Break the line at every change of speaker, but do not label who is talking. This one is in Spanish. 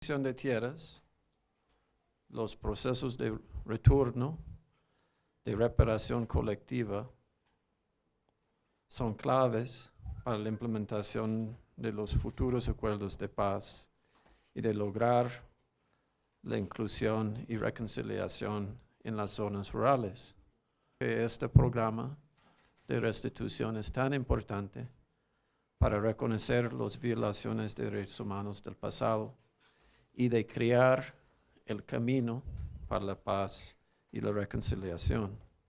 de tierras, los procesos de retorno, de reparación colectiva, son claves para la implementación de los futuros acuerdos de paz y de lograr la inclusión y reconciliación en las zonas rurales. Este programa de restitución es tan importante para reconocer las violaciones de derechos humanos del pasado y de crear el camino para la paz y la reconciliación.